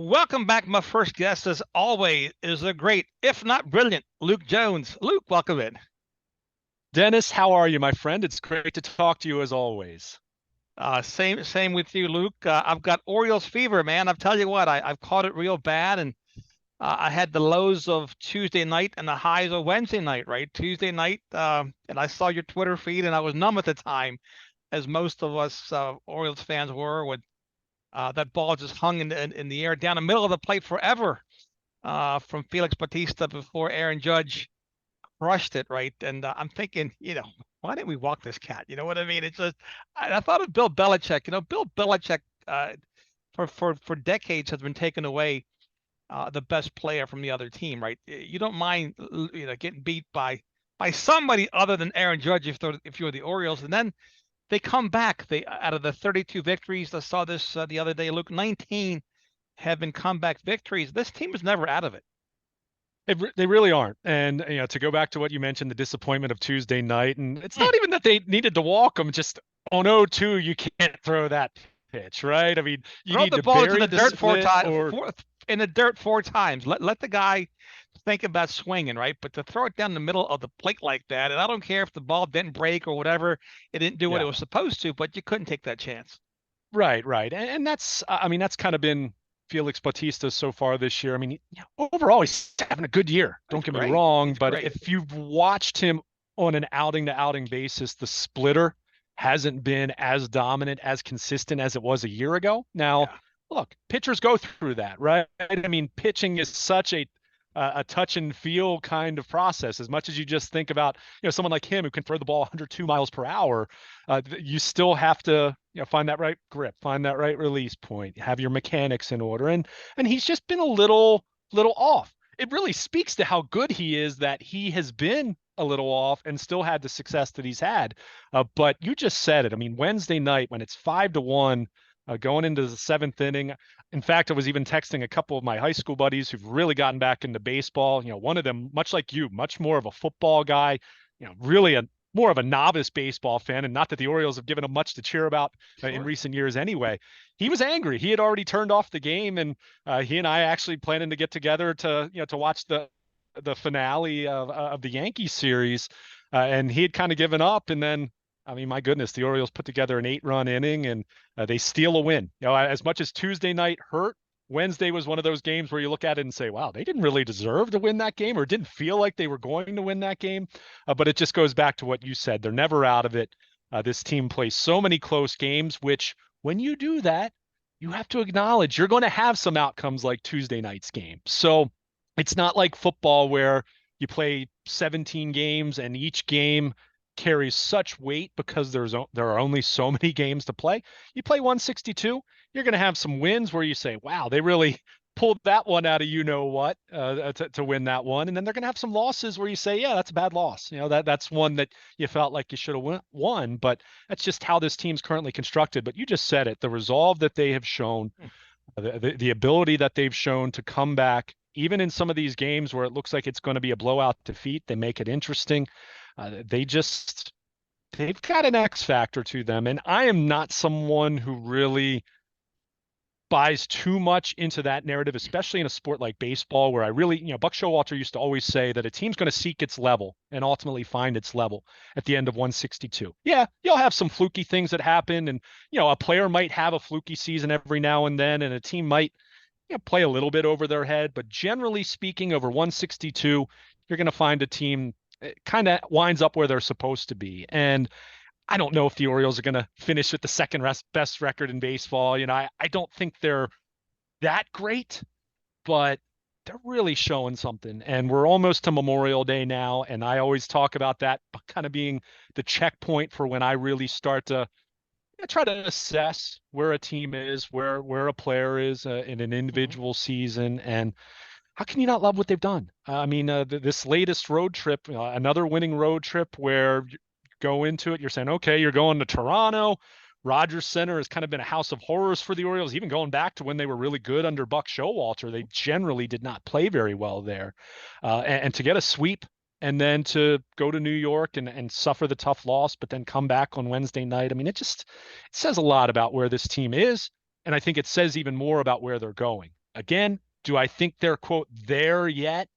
Welcome back. My first guest, as always, is the great, if not brilliant, Luke Jones. Luke, welcome in. Dennis, how are you, my friend? It's great to talk to you as always. Same with you, Luke. I've got Orioles fever, man. I'll tell you what, I've caught it real bad, and I had the lows of Tuesday night and the highs of Wednesday night. Right, Tuesday night, and I saw your Twitter feed, and I was numb at the time, as most of us Orioles fans were, when that ball just hung in the air down the middle of the plate forever, from Felix Bautista before Aaron Judge crushed it, right? And I'm thinking, why didn't we walk this cat? You know what I mean? It's just, I thought of Bill Belichick. Bill Belichick, for decades has been taking away the best player from the other team, right? You don't mind, getting beat by somebody other than Aaron Judge if you're the Orioles, and then they come back. They Out of the 32 victories, I saw this the other day. Luke, 19 have been comeback victories. This team is never out of it. They really aren't. And to go back to what you mentioned, the disappointment of Tuesday night, and it's Hmm. not even that they needed to walk him, just on 0-2, you can't throw that pitch, right? I mean, you Throw need the to ball into bury the the dirt four split times, or in the dirt four times. Let the guy think about swinging, right? But to throw it down the middle of the plate like that, and I don't care if the ball didn't break or whatever, it didn't do what it yeah. was supposed to, but you couldn't take that chance. Right, right. And that's, I mean, that's kind of been Felix Bautista so far this year. I mean, overall, he's having a good year. Don't It's get me great. wrong, It's but great. if you've watched him on an outing to outing basis, the splitter hasn't been as dominant, as consistent as it was a year ago. Now, Yeah. look, pitchers go through that, right? I mean, pitching is such a touch and feel kind of process. As much as you just think about, someone like him who can throw the ball 102 miles per hour, you still have to, find that right grip, find that right release point, have your mechanics in order. And he's just been a little off. It really speaks to how good he is that he has been a little off and still had the success that he's had. But you just said it. I mean, Wednesday night when it's 5-1, going into the seventh inning. In fact, I was even texting a couple of my high school buddies who've really gotten back into baseball. One of them, much like you, much more of a football guy, really a more of a novice baseball fan, and not that the Orioles have given him much to cheer about in Sure. recent years anyway. He was angry. He had already turned off the game, and he and I actually planning to get together to watch the finale of the Yankees series, and he had kind of given up, and then. I mean, my goodness, the Orioles put together an 8-run inning and they steal a win. As much as Tuesday night hurt, Wednesday was one of those games where you look at it and say, wow, they didn't really deserve to win that game or didn't feel like they were going to win that game. But it just goes back to what you said. They're never out of it. This team plays so many close games, which when you do that, you have to acknowledge you're going to have some outcomes like Tuesday night's game. So it's not like football where you play 17 games and each game carries such weight because there are only so many games to play. You play 162, you're going to have some wins where you say, "Wow, they really pulled that one out of you know what to win that one," and then they're going to have some losses where you say, "Yeah, that's a bad loss." That's one that you felt like you should have won, but that's just how this team's currently constructed. But you just said it, the resolve that they have shown, Hmm. the ability that they've shown to come back. Even in some of these games where it looks like it's going to be a blowout defeat, they make it interesting. They've got an X factor to them. And I am not someone who really buys too much into that narrative, especially in a sport like baseball, where I really, Buck Showalter used to always say that a team's going to seek its level and ultimately find its level at the end of 162. Yeah, you'll have some fluky things that happen. And, a player might have a fluky season every now and then, and a team might, play a little bit over their head. But generally speaking, over 162, you're going to find a team kind of winds up where they're supposed to be. And I don't know if the Orioles are going to finish with the second best record in baseball. I don't think they're that great, but they're really showing something. And we're almost to Memorial Day now. And I always talk about that kind of being the checkpoint for when I really start to try to assess where a team is, where a player is in an Hmm. individual season. And how can you not love what they've done? I mean, this latest road trip, another winning road trip where you go into it, you're saying, okay, you're going to Toronto. Rogers Center has kind of been a house of horrors for the Orioles, even going back to when they were really good under Buck Showalter. They generally did not play very well there. And to get a sweep and then to go to New York and suffer the tough loss, but then come back on Wednesday night. I mean, it says a lot about where this team is. And I think it says even more about where they're going. Again, do I think they're quote there yet?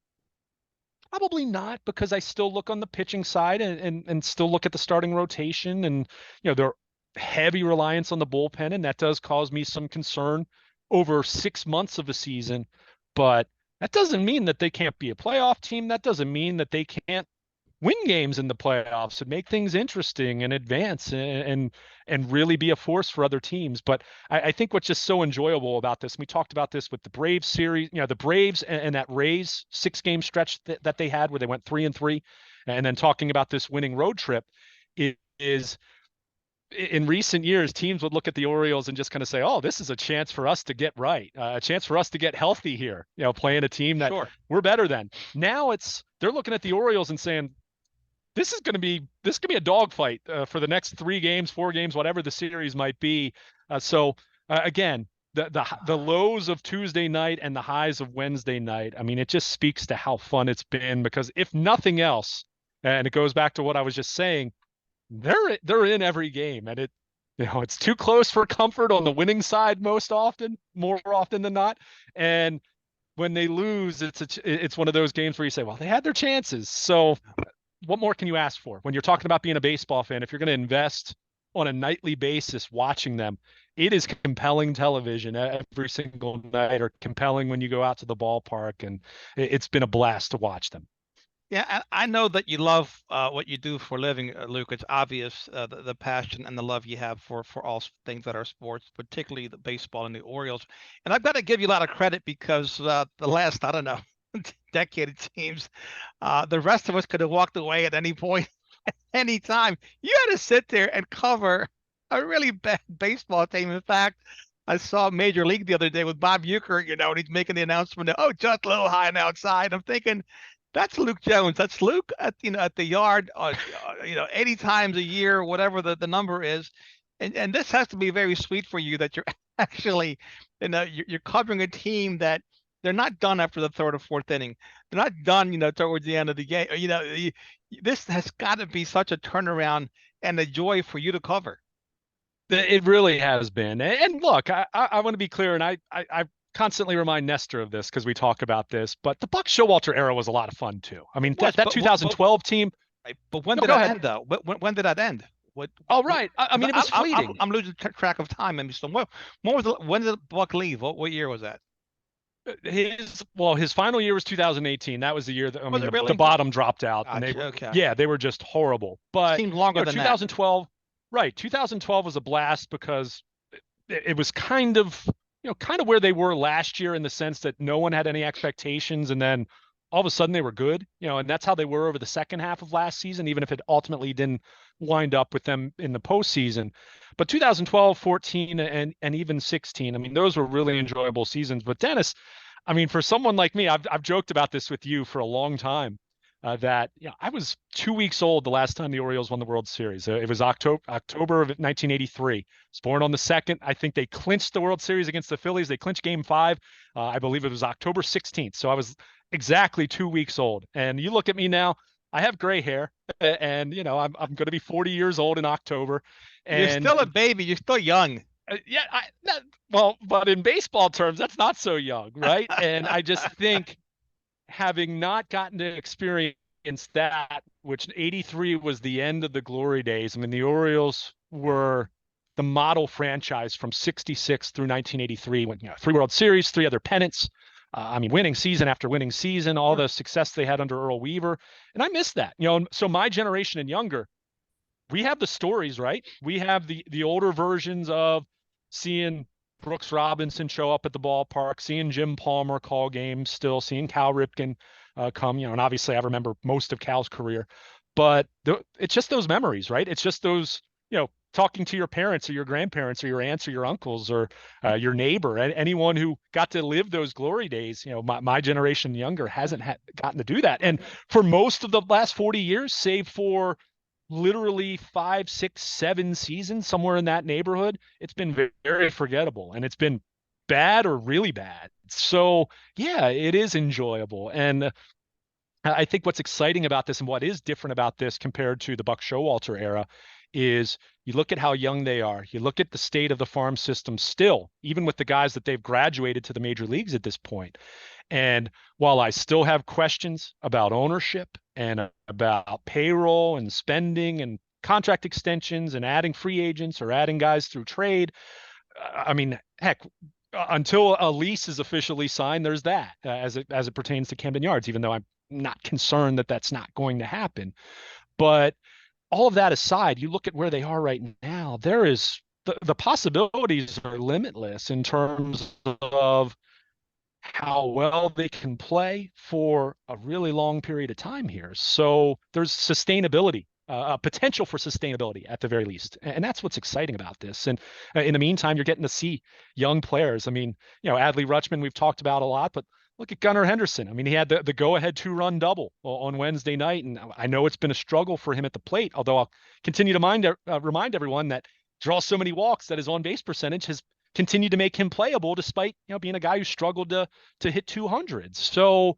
Probably not, because I still look on the pitching side and still look at the starting rotation and their heavy reliance on the bullpen, and that does cause me some concern over 6 months of the season. But that doesn't mean that they can't be a playoff team. That doesn't mean that they can't win games in the playoffs and make things interesting and advance and really be a force for other teams. But I think what's just so enjoyable about this, and we talked about this with the Braves series, the Braves and that Rays 6 game stretch that they had where they went 3-3, and then talking about this winning road trip, it is in recent years, teams would look at the Orioles and just kind of say, "Oh, this is a chance for us to get right, a chance for us to get healthy here." Playing a team that Sure. we're better than. Now they're looking at the Orioles and saying, this could be a dogfight for the next 3 games, 4 games, whatever the series might be. Again, the lows of Tuesday night and the highs of Wednesday night. I mean, it just speaks to how fun it's been, because if nothing else, and it goes back to what I was just saying, they're in every game, and it's too close for comfort on the winning side more often than not. And when they lose, it's one of those games where you say, well, they had their chances. So what more can you ask for when you're talking about being a baseball fan? If you're going to invest on a nightly basis watching them, it is compelling television every single night, or compelling when you go out to the ballpark, and it's been a blast to watch them. Yeah, I know that you love what you do for a living, Luke. It's obvious the passion and the love you have for all things that are sports, particularly the baseball and the Orioles. And I've got to give you a lot of credit, because the last, I don't know, decade it seems, the rest of us could have walked away at any point, any time. You had to sit there and cover a really bad baseball team. In fact, I saw Major League the other day with Bob Uecker, and he's making the announcement that, oh, just a little high and outside. I'm thinking, that's Luke Jones. That's Luke at the yard, 80 times a year, whatever the number is. And this has to be very sweet for you that you're actually, you're covering a team that they're not done after the third or fourth inning. They're not done, towards the end of the game. This has got to be such a turnaround and a joy for you to cover. It really has been. And look, I want to be clear, and I constantly remind Nestor of this because we talk about this, but the Buck Showalter era was a lot of fun too. I mean, that 2012 team. Right, but when No, did go that ahead. end, though? When did that end? What? Oh, right. I mean, it was fleeting. I'm losing track of time. I mean, so when was when did Buck leave? What year was that? His final year was 2018. That was the year that, I Was mean, it the really? bottom dropped out, and Gotcha. Okay. they were just horrible. But Seemed longer than that. 2012, right? 2012 was a blast because it was kind of where they were last year, in the sense that no one had any expectations, and then all of a sudden they were good, and that's how they were over the second half of last season, even if it ultimately didn't wind up with them in the postseason. But 2012, 14, and even 16, I mean, those were really enjoyable seasons. But Dennis, I mean, for someone like me, I've joked about this with you for a long time. That I was 2 weeks old the last time the Orioles won the World Series. It was October of 1983. I was born on the 2nd. I think they clinched the World Series against the Phillies. They clinched Game 5. I believe it was October 16th. So I was exactly 2 weeks old. And you look at me now. I have gray hair, and I'm going to be 40 years old in October. You're And still a baby. You're still young. but in baseball terms, that's not so young, right? And I just think, having not gotten to experience that, which 83 was the end of the glory days. I mean, the Orioles were the model franchise from 66 through 1983, when 3 World Series, 3 other pennants. I mean, winning season after winning season, all the success they had under Earl Weaver. And I miss that. So my generation and younger, we have the stories, right? We have the older versions of seeing Brooks Robinson show up at the ballpark, seeing Jim Palmer call games, still seeing Cal Ripken come, and obviously I remember most of Cal's career, but it's just those memories, right? It's just those, talking to your parents or your grandparents or your aunts or your uncles or your neighbor, and anyone who got to live those glory days. My generation younger hasn't gotten to do that. And for most of the last 40 years, save for literally 5, 6, 7 seasons, somewhere in that neighborhood, it's been very, very forgettable, and it's been bad or really bad. So yeah, it is enjoyable. And I think what's exciting about this, and what is different about this compared to the Buck Showalter era, is you look at how young they are. You look at the state of the farm system still, even with the guys that they've graduated to the major leagues at this point. And while I still have questions about ownership and about payroll and spending and contract extensions and adding free agents or adding guys through trade, I mean, heck, until a lease is officially signed, there's that as it pertains to Camden Yards, even though I'm not concerned that that's not going to happen. But all of that aside, you look at where they are right now, there is the possibilities are limitless in terms of how well they can play for a really long period of time here. So there's sustainability, a potential for sustainability at the very least. And that's what's exciting about this. And in the meantime, you're getting to see young players. I mean, Adley Rutschman, we've talked about a lot, but look at Gunnar Henderson. I mean, he had the go-ahead two-run double on Wednesday night. And I know it's been a struggle for him at the plate, although I'll continue to remind everyone that draws so many walks that his on-base percentage has continue to make him playable despite being a guy who struggled to hit 200s. So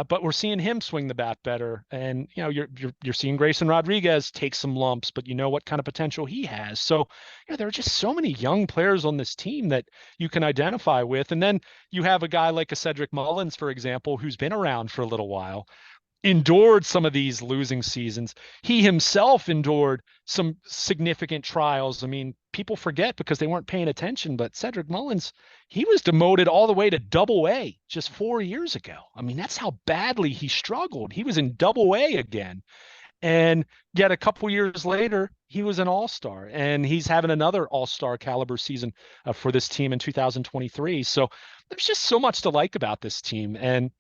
but we're seeing him swing the bat better, and you're seeing Grayson Rodriguez take some lumps, but you know what kind of potential he has. So there are just so many young players on this team that you can identify with. And then you have a guy like a Cedric Mullins, for example, who's been around for a little while, endured some of these losing seasons. He himself endured some significant trials. I mean, people forget because they weren't paying attention, but Cedric Mullins, he was demoted all the way to Double A just 4 years ago. I mean, that's how badly he struggled. He was in Double A again. And yet a couple years later, he was an all-star, and he's having another all-star caliber season for this team in 2023. So there's just so much to like about this team. And,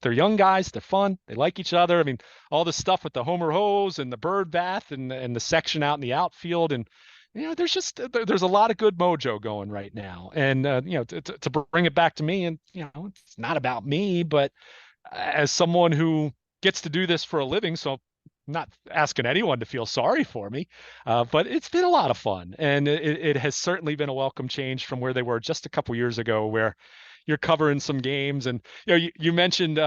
they're young guys, they're fun, they like each other. I mean, all the stuff with the Homer hose and the bird bath and the section out in the outfield. And, there's a lot of good mojo going right now. And, to bring it back to me, and, it's not about me, but as someone who gets to do this for a living, so I'm not asking anyone to feel sorry for me, but it's been a lot of fun. And it has certainly been a welcome change from where they were just a couple years ago, where you're covering some games. And, you mentioned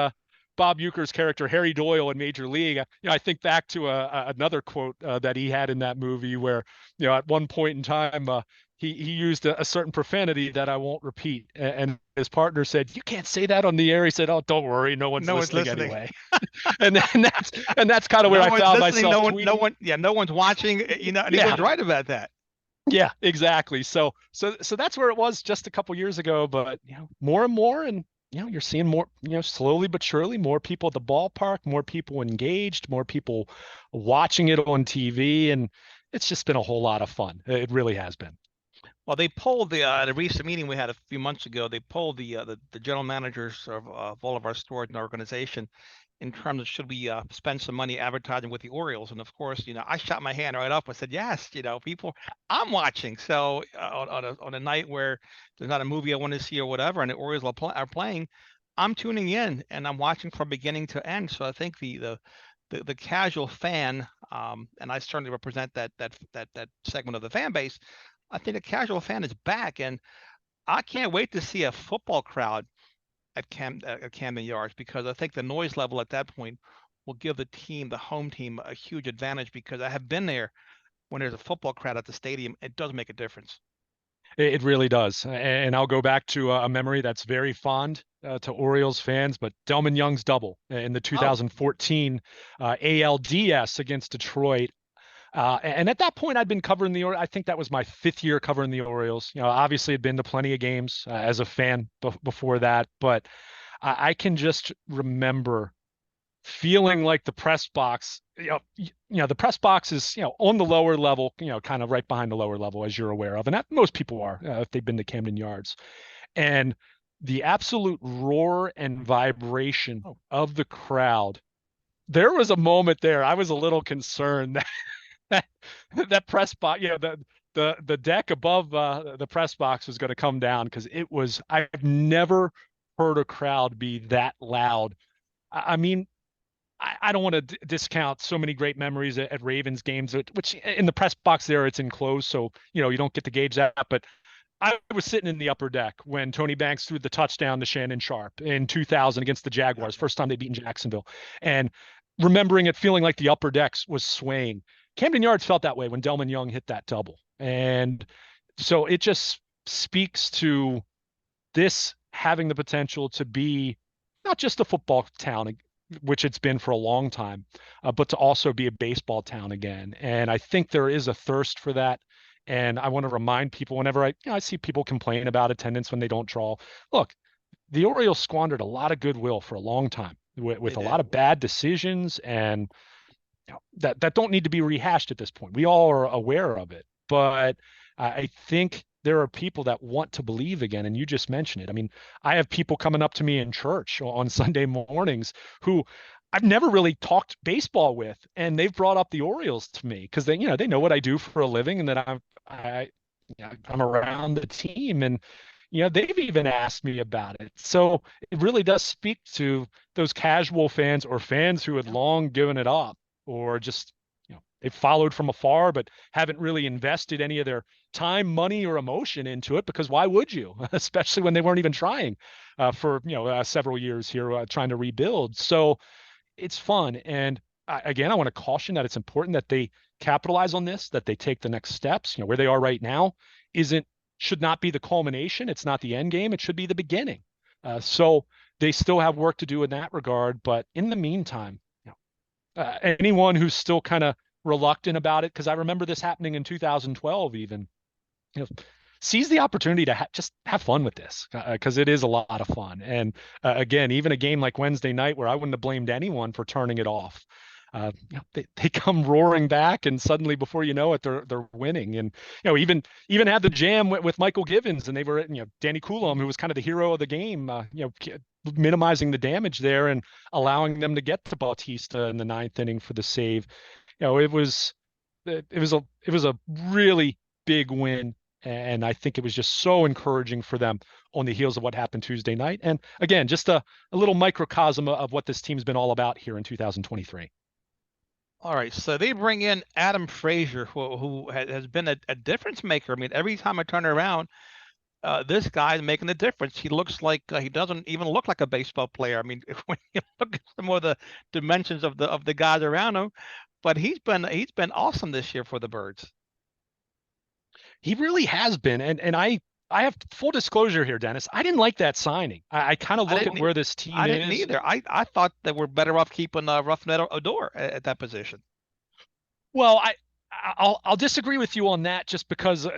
Bob Uecker's character, Harry Doyle, in Major League. I think back to another quote that he had in that movie where, at one point in time, he used a certain profanity that I won't repeat. And his partner said, "You can't say that on the air." He said, "Oh, don't worry. No one's listening anyway." and that's kind of where I found myself tweeting. No one's watching, and he was right about that. Yeah, exactly. So that's where it was just a couple years ago, but more and more, and you're seeing more, slowly but surely, more people at the ballpark, more people engaged, more people watching it on TV, and it's just been a whole lot of fun. It really has been. Well, they polled at a recent meeting we had a few months ago. They polled the general managers of all of our stores and our organization in terms of should we spend some money advertising with the Orioles. And of course, I shot my hand right up. I said, yes, people, I'm watching. So on a night where there's not a movie I want to see or whatever, and the Orioles are playing, I'm tuning in and I'm watching from beginning to end. So I think the casual fan, and I certainly represent that segment of the fan base. I think a casual fan is back, and I can't wait to see a football crowd at Camden Yards, because I think the noise level at that point will give the home team, a huge advantage, because I have been there when there's a football crowd at the stadium. It does make a difference. It really does. And I'll go back to a memory that's very fond to Orioles fans, but Delman Young's double in the 2014 ALDS against Detroit. And at that point, I'd been covering the Orioles. I think that was my 5th year covering the Orioles. Obviously had been to plenty of games as a fan before that, but I can just remember feeling like the press box, the press box is, on the lower level, kind of right behind the lower level, as you're aware of. And that most people are, if they've been to Camden Yards. And the absolute roar and vibration of the crowd. There was a moment there, I was a little concerned that press box, the deck above the press box was going to come down, because I've never heard a crowd be that loud. I mean, I don't want to discount so many great memories at Ravens games, which in the press box there, it's enclosed, so you don't get to gauge that. But I was sitting in the upper deck when Tony Banks threw the touchdown to Shannon Sharp in 2000 against the Jaguars, first time they'd beaten Jacksonville, and remembering it feeling like the upper decks was swaying. Camden Yards felt that way when Delman Young hit that double. And so it just speaks to this having the potential to be not just a football town, which it's been for a long time, but to also be a baseball town again. And I think there is a thirst for that. And I want to remind people whenever I see people complain about attendance when they don't draw. Look, the Orioles squandered a lot of goodwill for a long time with They a lot did. of bad decisions, and that don't need to be rehashed at this point. We all are aware of it, but I think there are people that want to believe again, and you just mentioned it. I mean, I have people coming up to me in church on Sunday mornings who I've never really talked baseball with, and they've brought up the Orioles to me because they know what I do for a living, and that I'm around the team, and they've even asked me about it. So it really does speak to those casual fans or fans who had Yeah. long given it up, or just they've followed from afar but haven't really invested any of their time, money, or emotion into it, because why would you? Especially when they weren't even trying for several years here trying to rebuild. So it's fun. And again, I want to caution that it's important that they capitalize on this, that they take the next steps. Where they are right now isn't should not be the culmination. It's not the end game. It should be the beginning. So they still have work to do in that regard. But in the meantime, anyone who's still kind of reluctant about it, because I remember this happening in 2012 even, you know, seize the opportunity to just have fun with this, because it is a lot of fun. And again, even a game like Wednesday night where I wouldn't have blamed anyone for turning it off. They come roaring back, and suddenly, before you know it, they're winning. And even had the jam with Michael Givens, and they were Danny Coulomb, who was kind of the hero of the game, minimizing the damage there and allowing them to get to Bautista in the ninth inning for the save. It was a really big win, and I think it was just so encouraging for them on the heels of what happened Tuesday night. And again, just a little microcosm of what this team's been all about here in 2023. All right, so they bring in Adam Frazier, who has been a difference maker. I mean, every time I turn around, this guy's making a difference. He looks like he doesn't even look like a baseball player. I mean, when you look at some of the dimensions of the guys around him, but he's been awesome this year for the Birds. He really has been. And I have full disclosure here, Dennis. I didn't like that signing. I kind of I look at didn't where this team I didn't is. either. I thought that we're better off keeping Roughneck Odor at that position. Well, I'll disagree with you on that, just because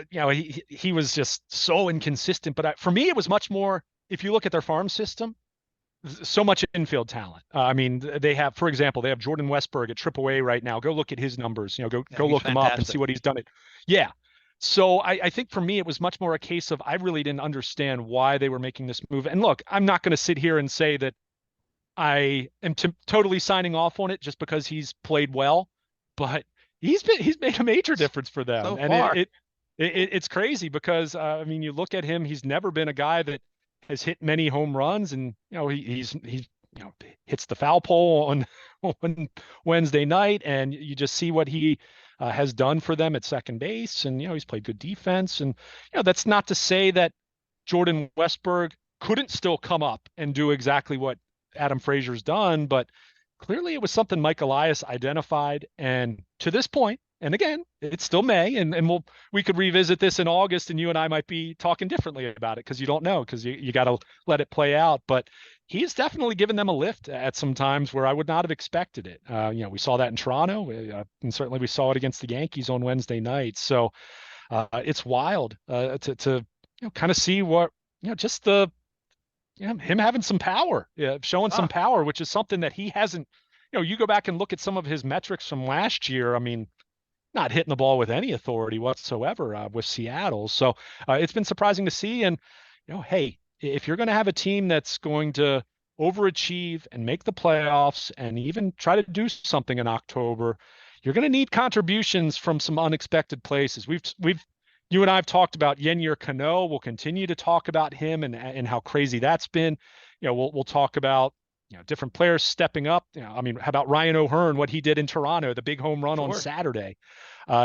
he was just so inconsistent. But for me, it was much more. If you look at their farm system, so much infield talent. I mean, they have, for example, they have Jordan Westberg at AAA right now. Go look at his numbers. Yeah, Go he's look them up and see fantastic. what he's done. Yeah. So I think for me, it was much more a case of I really didn't understand why they were making this move. And look, I'm not going to sit here and say that I am totally signing off on it just because he's played well, but he's made a major difference for them. So And far. it's crazy because I mean, you look at him, he's never been a guy that has hit many home runs, and he's hits the foul pole on on Wednesday night, and you just see what he has done for them at second base. And he's played good defense. And that's not to say that Jordan Westberg couldn't still come up and do exactly what Adam Frazier's done, but clearly it was something Mike Elias identified. And to this point, and again, it's still May, and we could revisit this in August, and you and I might be talking differently about it, because you don't know, because you got to let it play out. But he has definitely given them a lift at some times where I would not have expected it. We saw that in Toronto, and certainly we saw it against the Yankees on Wednesday night. So it's wild to kind of see what just the him having some power, showing some Ah, power, which is something that he hasn't. You go back and look at some of his metrics from last year. I mean, not hitting the ball with any authority whatsoever with Seattle. So it's been surprising to see. And hey, if you're going to have a team that's going to overachieve and make the playoffs and even try to do something in October, you're going to need contributions from some unexpected places. You and I have talked about Yennier Cano. We'll continue to talk about him and how crazy that's been. We'll talk about different players stepping up. I mean, how about Ryan O'Hearn, what he did in Toronto, the big home run on sure. Saturday.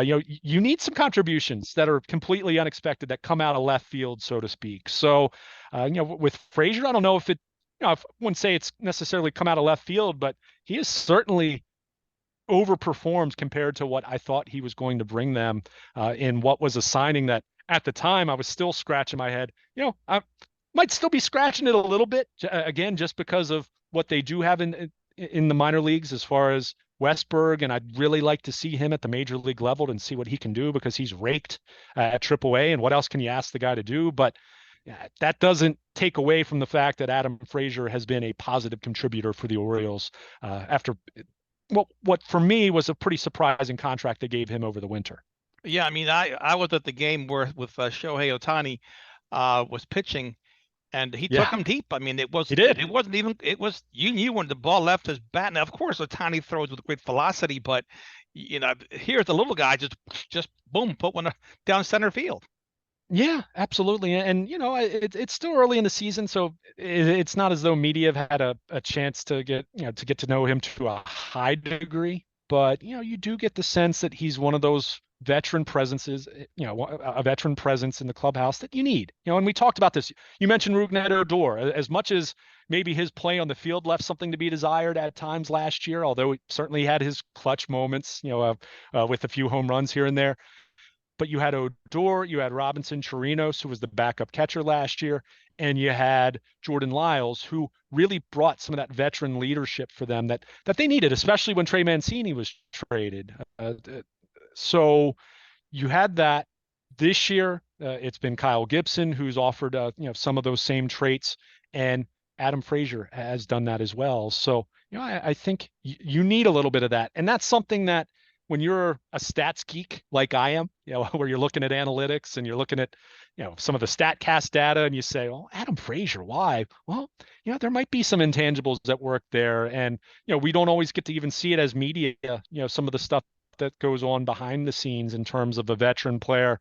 You need some contributions that are completely unexpected, that come out of left field, so to speak. So, with Frazier, I don't know if I wouldn't say it's necessarily come out of left field, but he is certainly overperformed compared to what I thought he was going to bring them in what was a signing that at the time I was still scratching my head. I might still be scratching it a little bit again, just because of what they do have in the minor leagues as far as Westberg, and I'd really like to see him at the major league level and see what he can do because he's raked at AAA. And what else can you ask the guy to do? But that doesn't take away from the fact that Adam Frazier has been a positive contributor for the Orioles after what for me was a pretty surprising contract they gave him over the winter. Yeah, I mean, I was at the game where with Shohei Ohtani was pitching, and he took Yeah, him deep. I mean, he did. it wasn't even it was you knew when the ball left his bat. Now, of course, Ohtani throws with great velocity, but here's the little guy just boom, put one down center field. Yeah, absolutely. And it's still early in the season, so it's not as though media have had a chance to get to know him to a high degree. But you do get the sense that he's one of those veteran presences, a veteran presence in the clubhouse that you need. And we talked about this. You mentioned Rougned Odor. As much as maybe his play on the field left something to be desired at times last year, although he certainly had his clutch moments, with a few home runs here and there. But you had Odor, you had Robinson Chirinos, who was the backup catcher last year, and you had Jordan Lyles, who really brought some of that veteran leadership for them that they needed, especially when Trey Mancini was traded. So you had that. This year. It's been Kyle Gibson who's offered some of those same traits, and Adam Frazier has done that as well. So I think you need a little bit of that, and that's something that when you're a stats geek like I am, where you're looking at analytics and you're looking at some of the StatCast data, and you say, "Oh, Adam Frazier, why?" Well, there might be some intangibles at work there, and we don't always get to even see it as media. Some of the stuff that goes on behind the scenes in terms of a veteran player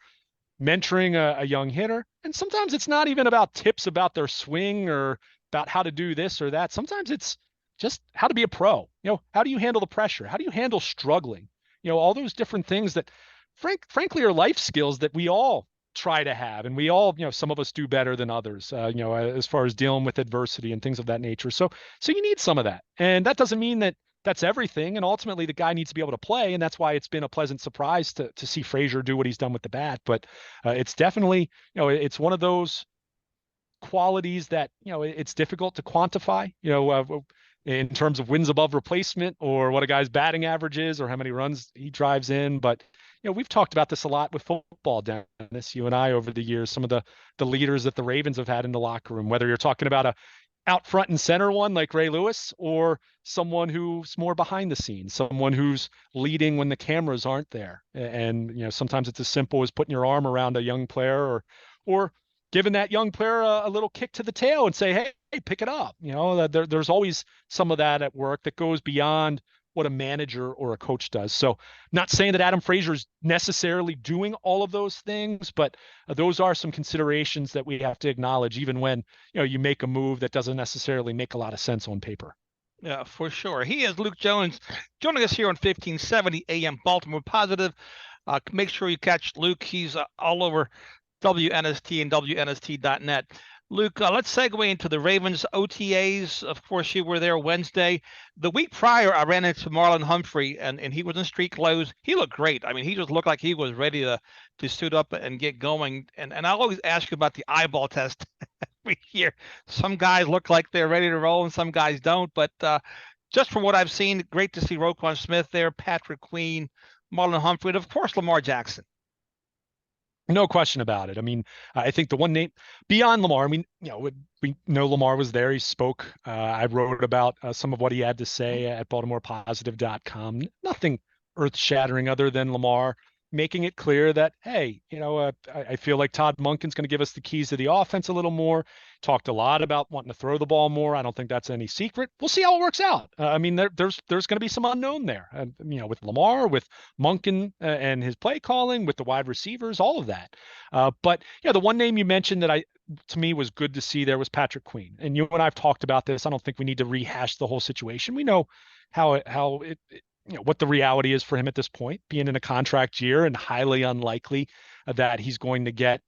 mentoring a young hitter. And sometimes it's not even about tips about their swing or about how to do this or that. Sometimes it's just how to be a pro. How do you handle the pressure? How do you handle struggling? All those different things that frankly are life skills that we all try to have. And we all, some of us do better than others, as far as dealing with adversity and things of that nature. So you need some of that. And that doesn't mean that that's everything. And ultimately, the guy needs to be able to play, and that's why it's been a pleasant surprise to see Frazier do what he's done with the bat. But it's definitely, it's one of those qualities that it's difficult to quantify. In terms of wins above replacement or what a guy's batting average is or how many runs he drives in. But we've talked about this a lot with football, Dennis, you and I over the years. Some of the leaders that the Ravens have had in the locker room, whether you're talking about a out front and center one like Ray Lewis, or someone who's more behind the scenes, someone who's leading when the cameras aren't there. And sometimes it's as simple as putting your arm around a young player or giving that young player a little kick to the tail and say, hey, pick it up. There's always some of that at work that goes beyond what a manager or a coach does. So not saying that Adam Frazier is necessarily doing all of those things, but those are some considerations that we have to acknowledge, even when, you make a move that doesn't necessarily make a lot of sense on paper. Yeah, for sure. He is Luke Jones joining us here on 1570 AM Baltimore Positive. Make sure you catch Luke. He's all over WNST and WNST.net. Luke, let's segue into the Ravens OTAs. Of course, you were there Wednesday. The week prior, I ran into Marlon Humphrey, and he was in street clothes. He looked great. I mean, he just looked like he was ready to suit up and get going. And I always ask you about the eyeball test every year. Some guys look like they're ready to roll, and some guys don't. But just from what I've seen, great to see Roquan Smith there, Patrick Queen, Marlon Humphrey, and of course, Lamar Jackson. No question about it. I mean, I think the one name beyond Lamar, I mean, we know Lamar was there. He spoke. I wrote about some of what he had to say at BaltimorePositive.com. Nothing earth shattering other than Lamar making it clear that, hey, I feel like Todd Monken's going to give us the keys to the offense a little more. Talked a lot about wanting to throw the ball more. I don't think that's any secret. We'll see how it works out. I mean, there's going to be some unknown there, with Lamar, with Monken and his play calling, with the wide receivers, all of that. But the one name you mentioned that to me was good to see there was Patrick Queen. And you and I've talked about this. I don't think we need to rehash the whole situation. We know how it what the reality is for him at this point, being in a contract year, and highly unlikely that he's going to get,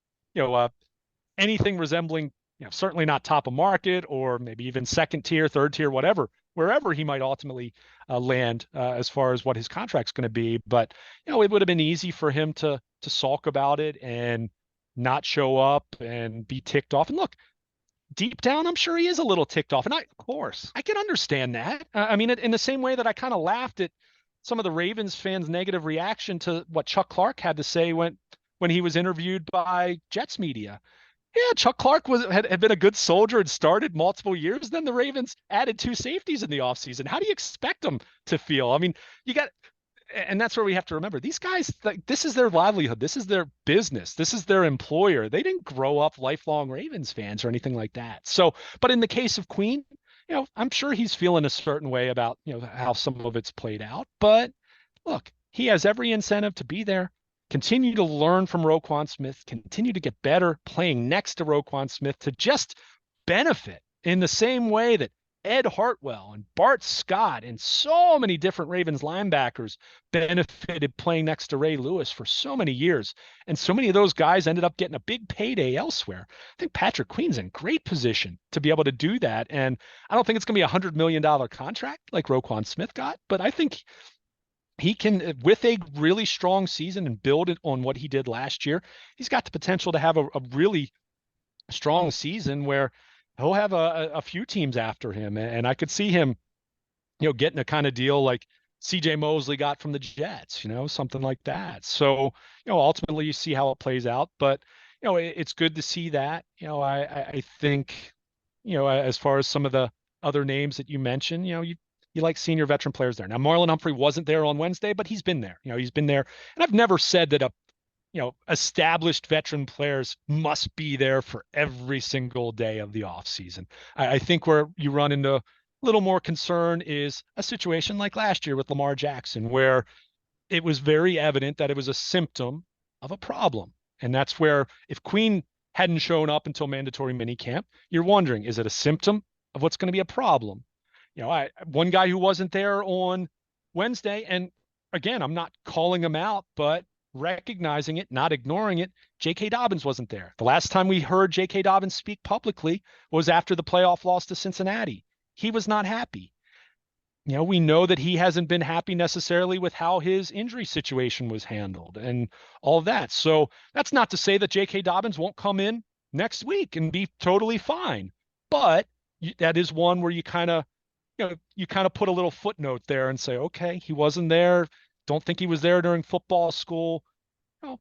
anything resembling, certainly not top of market or maybe even second tier, third tier, whatever, wherever he might ultimately land as far as what his contract's going to be. But it would have been easy for him to sulk about it and not show up and be ticked off. And look, deep down, I'm sure he is a little ticked off, and Of course. I can understand that. I mean, in the same way that I kind of laughed at some of the Ravens fans' negative reaction to what Chuck Clark had to say when he was interviewed by Jets media. Yeah, Chuck Clark had been a good soldier and started multiple years. Then the Ravens added two safeties in the offseason. How do you expect them to feel? I mean, you got, and that's where we have to remember these guys, like, this is their livelihood. This is their business. This is their employer. They didn't grow up lifelong Ravens fans or anything like that. So, but in the case of Queen, I'm sure he's feeling a certain way about, how some of it's played out. But look, he has every incentive to be there, continue to learn from Roquan Smith, continue to get better playing next to Roquan Smith to just benefit in the same way that Ed Hartwell and Bart Scott and so many different Ravens linebackers benefited playing next to Ray Lewis for so many years. And so many of those guys ended up getting a big payday elsewhere. I think Patrick Queen's in great position to be able to do that. And I don't think it's going to be a $100 million contract like Roquan Smith got, but I think he can, with a really strong season and build it on what he did last year, he's got the potential to have a really strong season where he'll have a few teams after him. And I could see him, getting a kind of deal like CJ Mosley got from the Jets, something like that. So, ultimately you see how it plays out, but, it's good to see that. I think, as far as some of the other names that you mentioned, you like senior veteran players there. Now, Marlon Humphrey wasn't there on Wednesday, but he's been there. He's been there. And I've never said that established veteran players must be there for every single day of the offseason. I think where you run into a little more concern is a situation like last year with Lamar Jackson, where it was very evident that it was a symptom of a problem. And that's where if Queen hadn't shown up until mandatory minicamp, you're wondering, is it a symptom of what's going to be a problem? One guy who wasn't there on Wednesday, and again, I'm not calling him out, but recognizing it, not ignoring it. J.K. Dobbins wasn't there. The last time we heard J.K. Dobbins speak publicly was after the playoff loss to Cincinnati. He was not happy. We know that he hasn't been happy necessarily with how his injury situation was handled and all of that. So that's not to say that J.K. Dobbins won't come in next week and be totally fine. But that is one where you kind of put a little footnote there and say, okay, he wasn't there. Don't think he was there during football school. Well,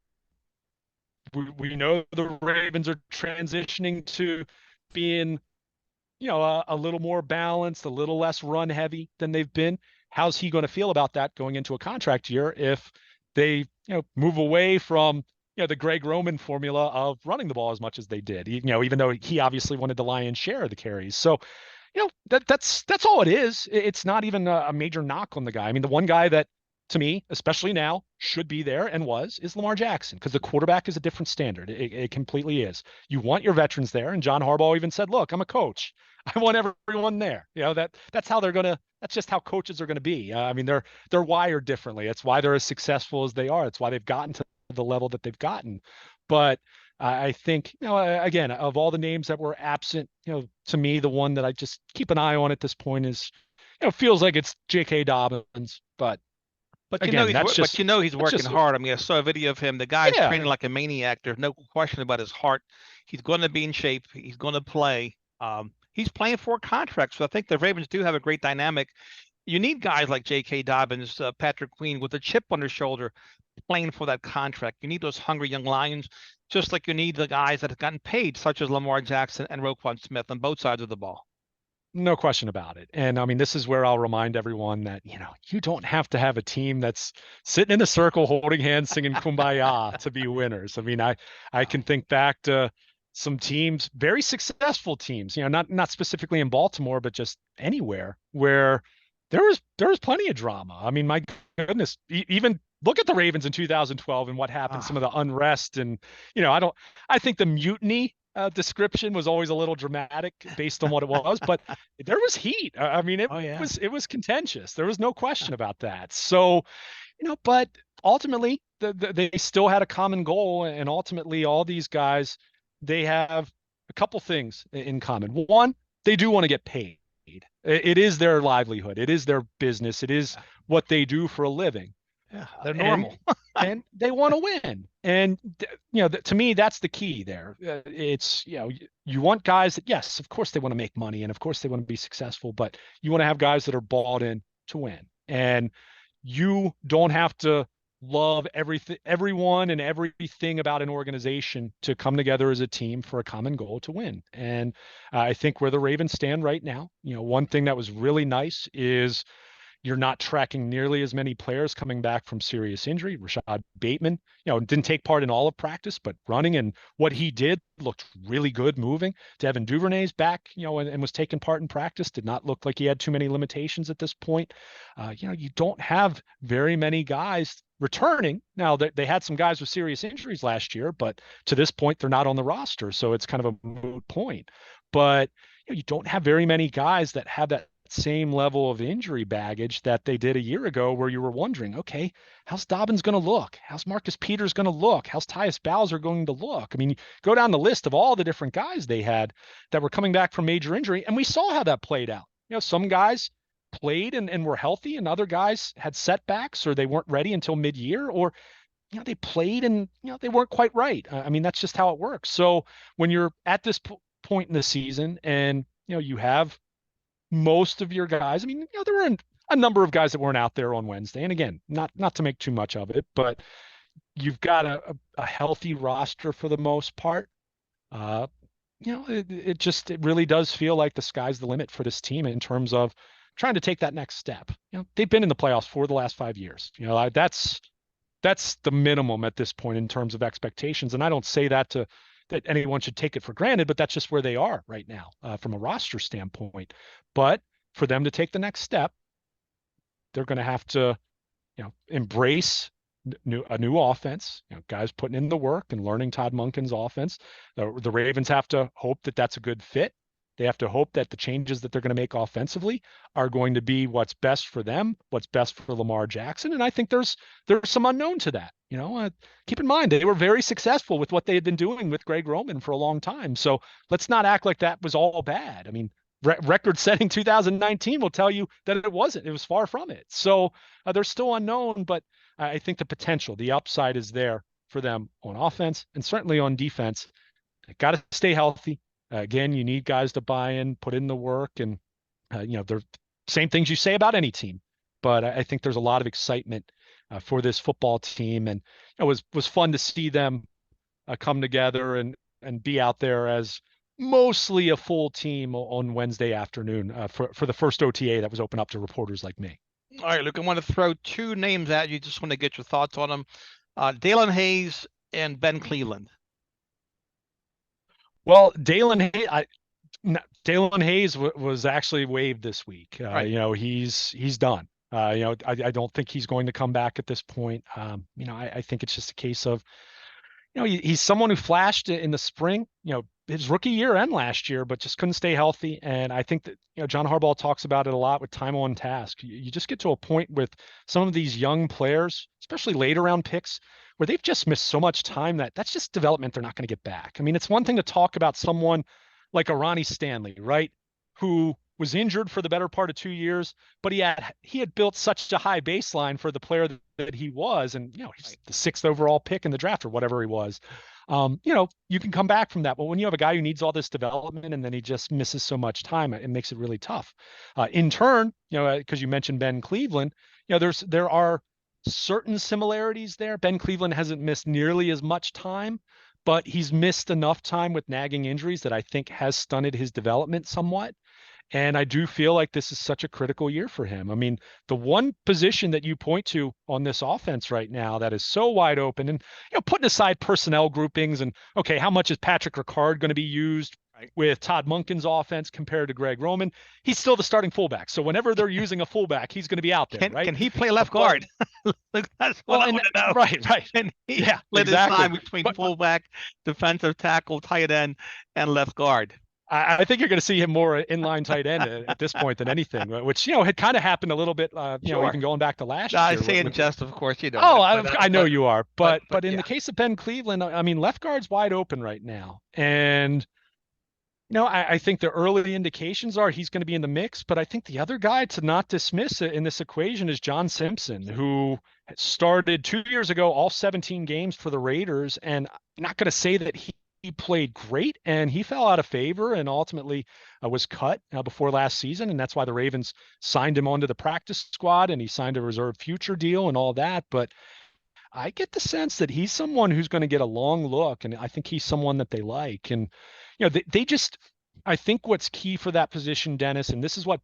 we know the Ravens are transitioning to being, a little more balanced, a little less run heavy than they've been. How's he going to feel about that going into a contract year if they, move away from, the Greg Roman formula of running the ball as much as they did, even though he obviously wanted the lion's share of the carries. So, that's all it is. It's not even a major knock on the guy. I mean, the one guy that, to me, especially now, should be there and is Lamar Jackson, because the quarterback is a different standard. It completely is. You want your veterans there, and John Harbaugh even said, "Look, I'm a coach. I want everyone there." That's how they're gonna. That's just how coaches are gonna be. I mean, they're wired differently. It's why they're as successful as they are. It's why they've gotten to the level that they've gotten. But I think, again, of all the names that were absent, to me, the one that I just keep an eye on at this point is, feels like it's J.K. Dobbins, but. But again, he's working hard. I mean, I saw a video of him. The guy's training like a maniac. There's no question about his heart. He's going to be in shape. He's going to play. He's playing for a contract. So I think the Ravens do have a great dynamic. You need guys like J.K. Dobbins, Patrick Queen with a chip on their shoulder playing for that contract. You need those hungry young lions, just like you need the guys that have gotten paid, such as Lamar Jackson and Roquan Smith on both sides of the ball. No question about it. And I mean, this is where I'll remind everyone that, you don't have to have a team that's sitting in a circle holding hands singing Kumbaya to be winners. I mean, I can think back to some teams, very successful teams, not specifically in Baltimore, but just anywhere where there was plenty of drama. I mean, my goodness, even look at the Ravens in 2012 and what happened, some of the unrest and, I think the mutiny description was always a little dramatic based on what it was, but there was heat. I mean, it was contentious. There was no question about that. So, but ultimately they still had a common goal, and ultimately all these guys, they have a couple things in common. One, they do want to get paid. It is their livelihood. It is their business. It is what they do for a living. Yeah, they're And normal. they want to win. And to me, that's the key there. It's you want guys that, yes, of course they want to make money and of course they want to be successful, but you want to have guys that are bought in to win. And you don't have to love everything, everyone, and everything about an organization to come together as a team for a common goal to win. And I think where the Ravens stand right now, one thing that was really nice is you're not tracking nearly as many players coming back from serious injury. Rashad Bateman, didn't take part in all of practice, but running and what he did looked really good moving. Devin Duvernay's back, and was taking part in practice. Did not look like he had too many limitations at this point. You don't have very many guys returning. Now, they had some guys with serious injuries last year, but to this point, they're not on the roster. So it's kind of a moot point. But you don't have very many guys that have that same level of injury baggage that they did a year ago, where you were wondering, okay, how's Dobbins going to look? How's Marcus Peters going to look? How's Tyus Bowser going to look? I mean, go down the list of all the different guys they had that were coming back from major injury, and we saw how that played out. Some guys played and were healthy, and other guys had setbacks, or they weren't ready until mid-year, or they played and they weren't quite right. I mean, that's just how it works. So when you're at this point in the season, and you have most of your guys. I mean, there were a number of guys that weren't out there on Wednesday. And again, not to make too much of it, but you've got a healthy roster for the most part. It really does feel like the sky's the limit for this team in terms of trying to take that next step. They've been in the playoffs for the last 5 years. That's the minimum at this point in terms of expectations. And I don't say that anyone should take it for granted, but that's just where they are right now from a roster standpoint. But for them to take the next step, they're going to have to, embrace a new offense. Guys putting in the work and learning Todd Monken's offense. The Ravens have to hope that that's a good fit. They have to hope that the changes that they're going to make offensively are going to be what's best for them, what's best for Lamar Jackson. And I think there's some unknown to that. Keep in mind, they were very successful with what they had been doing with Greg Roman for a long time. So let's not act like that was all bad. I mean, record-setting 2019 will tell you that it wasn't. It was far from it. So they're still unknown, but I think the potential, the upside is there for them on offense and certainly on defense. They got to stay healthy. Again, you need guys to buy in, put in the work, and they're same things you say about any team. But I think there's a lot of excitement for this football team, and it was fun to see them come together and be out there as mostly a full team on Wednesday afternoon for the first OTA that was open up to reporters like me. All right, Luke, I want to throw two names at you. Just want to get your thoughts on them. Dalen Hayes and Ben Cleveland. Well, Dalen Hayes was actually waived this week. Right. He's done. I don't think he's going to come back at this point. I think it's just a case of, he's someone who flashed in the spring, his rookie year and last year, but just couldn't stay healthy. And I think that, John Harbaugh talks about it a lot with time on task. You just get to a point with some of these young players, especially later round picks, where they've just missed so much time that's just development they're not going to get back. I mean, it's one thing to talk about someone like a Ronnie Stanley, right, who was injured for the better part of 2 years, but he had built such a high baseline for the player that he was, and he's the 6th overall pick in the draft or whatever he was. You can come back from that, but when you have a guy who needs all this development and then he just misses so much time, it makes it really tough. In turn, because you mentioned Ben Cleveland, there are certain similarities there. Ben Cleveland hasn't missed nearly as much time, but he's missed enough time with nagging injuries that I think has stunted his development somewhat. And I do feel like this is such a critical year for him. I mean, the one position that you point to on this offense right now that is so wide open, and putting aside personnel groupings and okay, how much is Patrick Ricard going to be used with Todd Monken's offense compared to Greg Roman? He's still the starting fullback. So whenever they're using a fullback, he's going to be out there, right? Can he play left guard? That's what I want to know. Right. And he yeah, split exactly. his time between fullback, defensive tackle, tight end, and left guard. I think you're going to see him more inline tight end at this point than anything, which, had kind of happened a little bit, even going back to last year. I say in jest, of course, I know you are. But in the case of Ben Cleveland, I mean, left guard's wide open right now. And I think the early indications are he's going to be in the mix, but I think the other guy to not dismiss it in this equation is John Simpson, who started 2 years ago, all 17 games for the Raiders. And I'm not going to say that he played great, and he fell out of favor and ultimately was cut before last season. And that's why the Ravens signed him onto the practice squad and he signed a reserve future deal and all that. But I get the sense that he's someone who's going to get a long look, and I think he's someone that they like. And they just, I think what's key for that position, Dennis, and this is what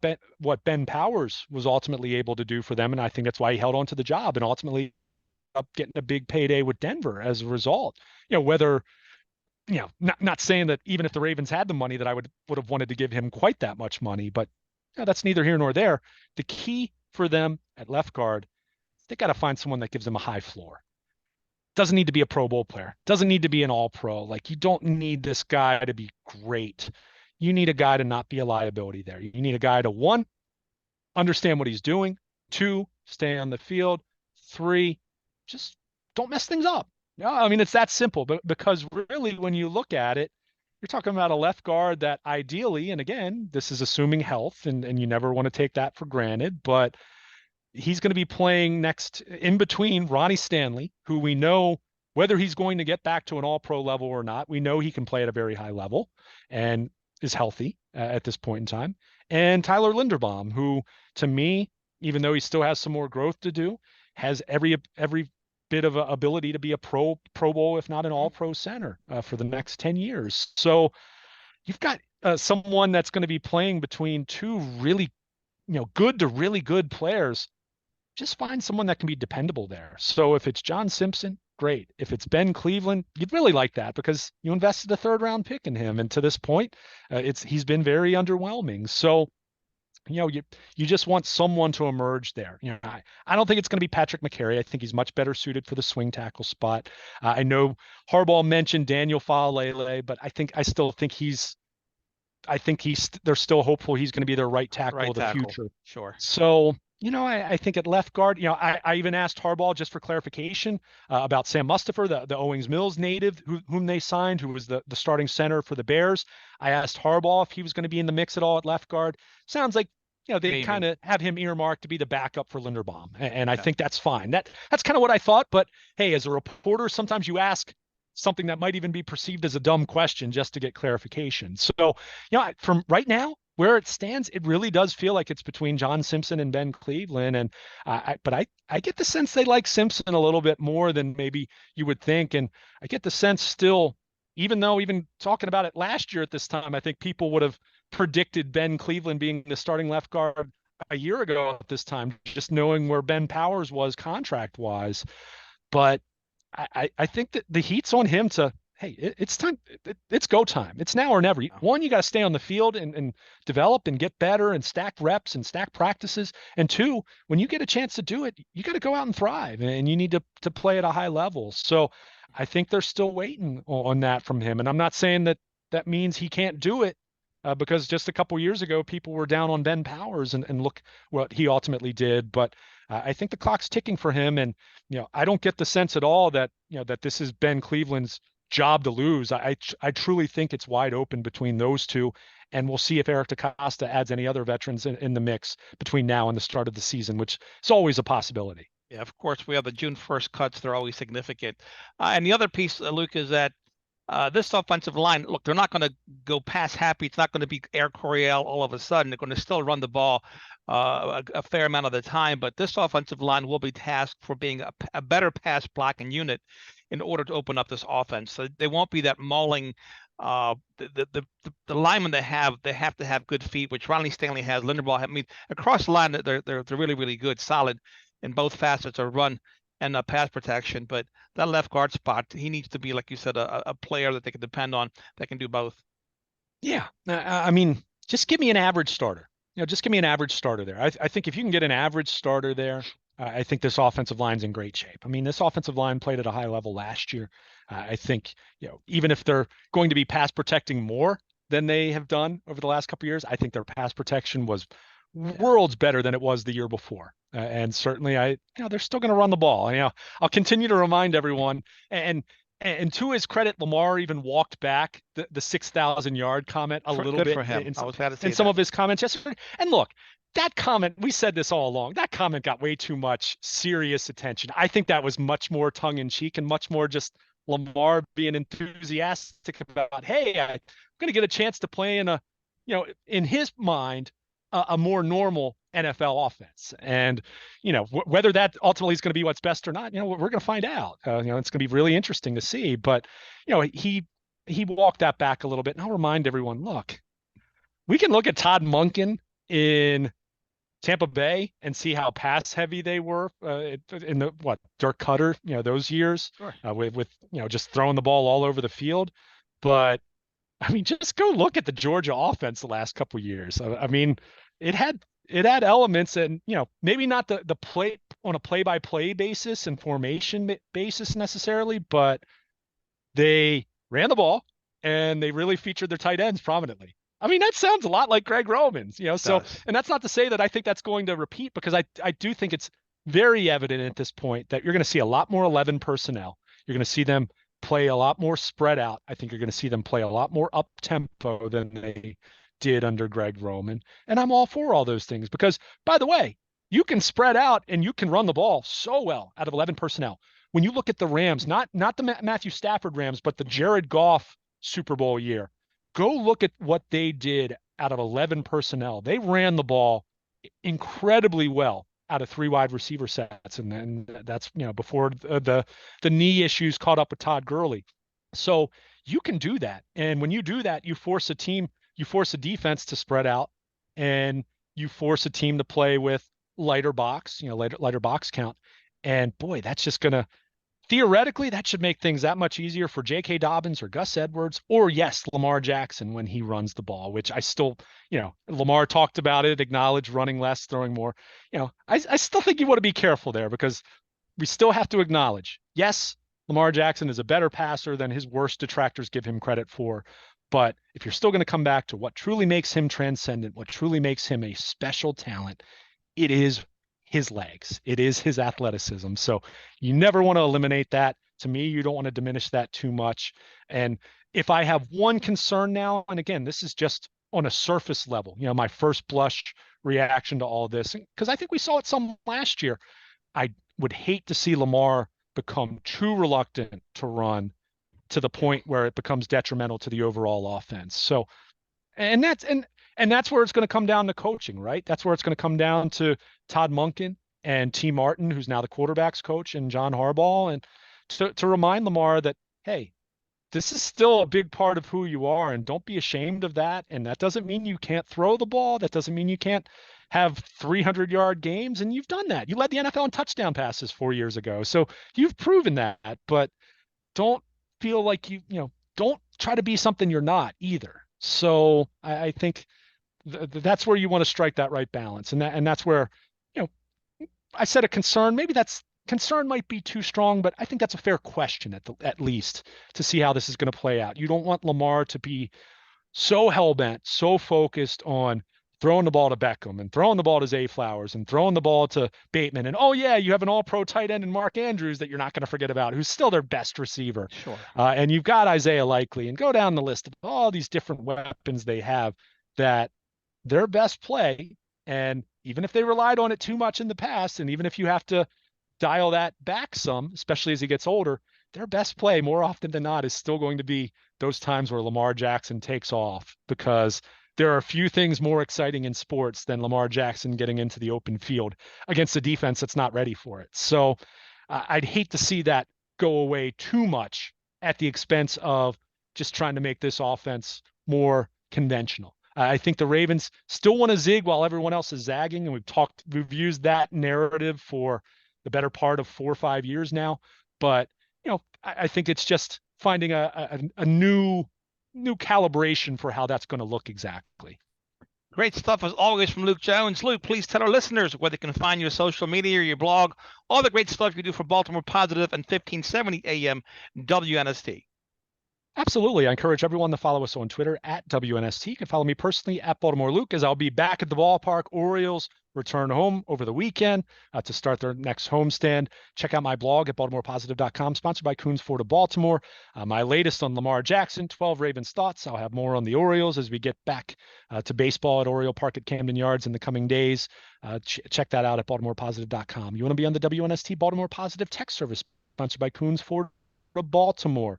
Ben Powers was ultimately able to do for them, and I think that's why he held on to the job and ultimately up getting a big payday with Denver as a result. Whether not saying that even if the Ravens had the money that I would have wanted to give him quite that much money, but that's neither here nor there. The key for them at left guard, they got to find someone that gives them a high floor. Doesn't need to be a Pro Bowl player. Doesn't need to be an all pro. Like, you don't need this guy to be great. You need a guy to not be a liability there. You need a guy to, one, understand what he's doing. Two, stay on the field. Three, just don't mess things up. I mean, it's that simple. But because really, when you look at it, you're talking about a left guard that ideally, and again, this is assuming health, and you never want to take that for granted, but he's going to be playing next in between Ronnie Stanley, who we know whether he's going to get back to an all-pro level or not. We know he can play at a very high level and is healthy at this point in time. And Tyler Linderbaum, who to me, even though he still has some more growth to do, has every bit of ability to be a Pro Bowl, if not an all-pro center for the next 10 years. So you've got someone that's going to be playing between two really, good to really good players. Just find someone that can be dependable there. So if it's John Simpson, great. If it's Ben Cleveland, you'd really like that because you invested a third round pick in him. And to this point, he's been very underwhelming. So, you just want someone to emerge there. I don't think it's going to be Patrick McCary. I think he's much better suited for the swing tackle spot. I know Harbaugh mentioned Daniel Faalele, but they're still hopeful he's going to be their right tackle of the future. Sure. So, I think at left guard, I even asked Harbaugh just for clarification about Sam Mustipher, the Owings Mills native whom they signed, who was the starting center for the Bears. I asked Harbaugh if he was going to be in the mix at all at left guard. Sounds like, they kind of have him earmarked to be the backup for Linderbaum. And I think that's fine. That's kind of what I thought. But hey, as a reporter, sometimes you ask something that might even be perceived as a dumb question just to get clarification. So, from right now, where it stands, it really does feel like it's between John Simpson and Ben Cleveland. And I get the sense they like Simpson a little bit more than maybe you would think. And I get the sense still, even talking about it last year at this time, I think people would have predicted Ben Cleveland being the starting left guard a year ago at this time, just knowing where Ben Powers was contract wise. But I think that the heat's on him to, hey, it's time. It's go time. It's now or never. One, you got to stay on the field and develop and get better and stack reps and stack practices. And two, when you get a chance to do it, you got to go out and thrive, and you need to play at a high level. So I think they're still waiting on that from him. And I'm not saying that means he can't do it, because just a couple years ago, people were down on Ben Powers and look what he ultimately did. But I think the clock's ticking for him. And, I don't get the sense at all that, that this is Ben Cleveland's job to lose. I truly think it's wide open between those two. And we'll see if Eric DeCosta adds any other veterans in the mix between now and the start of the season, which is always a possibility. Yeah, of course, we have the June 1st cuts. They're always significant. And the other piece, Luke, is that this offensive line, look, they're not going to go pass happy. It's not going to be Air Coryell all of a sudden. They're going to still run the ball a fair amount of the time. But this offensive line will be tasked for being a better pass blocking unit in order to open up this offense. So they won't be that mauling. The linemen they have to have good feet, which Ronnie Stanley has. Linderbaum, I mean, across the line, they're really, really good, solid in both facets of run and pass protection. But that left guard spot, he needs to be, like you said, a player that they can depend on that can do both. Yeah. I mean, just give me an average starter. Just give me an average starter there. I think if you can get an average starter there, I think this offensive line's in great shape. I mean, this offensive line played at a high level last year. I think, even if they're going to be pass protecting more than they have done over the last couple of years, I think their pass protection was worlds better than it was the year before. And certainly they're still going to run the ball. I'll continue to remind everyone, and And to his credit, Lamar even walked back the 6,000-yard comment a little Good bit for him. I was glad to see in some that. of his comments yesterday. And look, that comment, we said this all along, that comment got way too much serious attention. I think that was much more tongue in cheek and much more just Lamar being enthusiastic about, hey, I'm going to get a chance to play in a, in his mind, a more normal NFL offense. And, whether that ultimately is going to be what's best or not, we're going to find out. It's going to be really interesting to see. But, he walked that back a little bit. And I'll remind everyone, look, we can look at Todd Monken in Tampa Bay and see how pass heavy they were in the Dirk Cutter, those years Sure. with just throwing the ball all over the field. But I mean, just go look at the Georgia offense the last couple of years. I mean, it had elements, and maybe not the play on a play-by-play basis and formation basis necessarily, but they ran the ball and they really featured their tight ends prominently. I mean, that sounds a lot like Greg Roman's, so, and that's not to say that I think that's going to repeat, because I do think it's very evident at this point that you're going to see a lot more 11 personnel. You're going to see them play a lot more spread out. I think you're going to see them play a lot more up tempo than they did under Greg Roman. And I'm all for all those things because, by the way, you can spread out and you can run the ball so well out of 11 personnel. When you look at the Rams, not the Matthew Stafford Rams, but the Jared Goff Super Bowl year, go look at what they did out of 11 personnel. They ran the ball incredibly well out of 3 wide receiver sets. And that's, before the knee issues caught up with Todd Gurley. So you can do that. And when you do that, you force a defense to spread out, and you force a team to play with lighter box count. And boy, that's just going to, theoretically, that should make things that much easier for J.K. Dobbins or Gus Edwards, or yes, Lamar Jackson when he runs the ball, which I still, Lamar talked about it, acknowledged running less, throwing more. I still think you want to be careful there, because we still have to acknowledge, yes, Lamar Jackson is a better passer than his worst detractors give him credit for. But if you're still going to come back to what truly makes him transcendent, what truly makes him a special talent, it is his legs. It is his athleticism. So you never want to eliminate that. To me, you don't want to diminish that too much. And if I have one concern now, and again, this is just on a surface level, my first blush reaction to all this, because I think we saw it some last year, I would hate to see Lamar become too reluctant to run to the point where it becomes detrimental to the overall offense. So, and that's where it's going to come down to coaching, right? That's where it's going to come down to Todd Monken and T. Martin, who's now the quarterback's coach, and John Harbaugh, and to remind Lamar that, hey, this is still a big part of who you are, and don't be ashamed of that. And that doesn't mean you can't throw the ball. That doesn't mean you can't have 300-yard games, and you've done that. You led the NFL in touchdown passes 4 years ago, so you've proven that. But don't feel like don't try to be something you're not either. So I think that's where you want to strike that right balance, and that's where, I said a concern. Maybe that's concern might be too strong, but I think that's a fair question at least to see how this is going to play out. You don't want Lamar to be so hell-bent, so focused on throwing the ball to Beckham and throwing the ball to Zay Flowers and throwing the ball to Bateman. And, oh, yeah, you have an all-pro tight end in Mark Andrews that you're not going to forget about, who's still their best receiver. Sure. And you've got Isaiah Likely, and go down the list of all these different weapons they have that their best play, and even if they relied on it too much in the past, and even if you have to dial that back some, especially as he gets older, their best play more often than not is still going to be those times where Lamar Jackson takes off, because there are a few things more exciting in sports than Lamar Jackson getting into the open field against a defense that's not ready for it. So I'd hate to see that go away too much at the expense of just trying to make this offense more conventional. I think the Ravens still want to zig while everyone else is zagging, and we've used that narrative for the better part of 4 or 5 years now. But I think it's just finding a new calibration for how that's going to look exactly. Great stuff as always from Luke Jones. Luke, please tell our listeners where they can find your social media or your blog, all the great stuff you do for Baltimore Positive and 1570 AM WNST. Absolutely. I encourage everyone to follow us on Twitter at WNST. You can follow me personally at Baltimore Luke, as I'll be back at the ballpark. Orioles return home over the weekend to start their next homestand. Check out my blog at baltimorepositive.com, sponsored by Coons Ford of Baltimore. My latest on Lamar Jackson, 12 Ravens thoughts. I'll have more on the Orioles as we get back to baseball at Oriole Park at Camden Yards in the coming days. Check that out at baltimorepositive.com. You want to be on the WNST Baltimore Positive text service, sponsored by Coons Ford of Baltimore.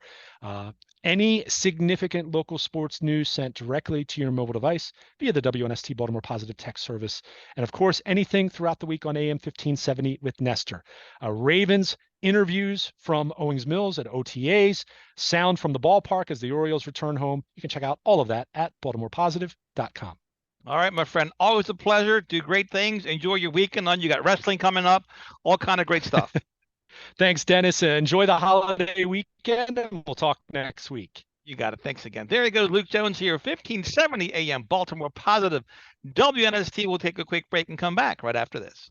Any significant local sports news sent directly to your mobile device via the WNST Baltimore Positive text service. And of course, anything throughout the week on AM 1570 with Nestor. Ravens interviews from Owings Mills at OTAs, sound from the ballpark as the Orioles return home. You can check out all of that at baltimorepositive.com. All right, my friend. Always a pleasure. Do great things. Enjoy your weekend. You got wrestling coming up. All kind of great stuff. Thanks, Dennis. Enjoy the holiday weekend, and we'll talk next week. You got it. Thanks again. There he goes, Luke Jones here, 1570 AM, Baltimore Positive. WNST will take a quick break and come back right after this.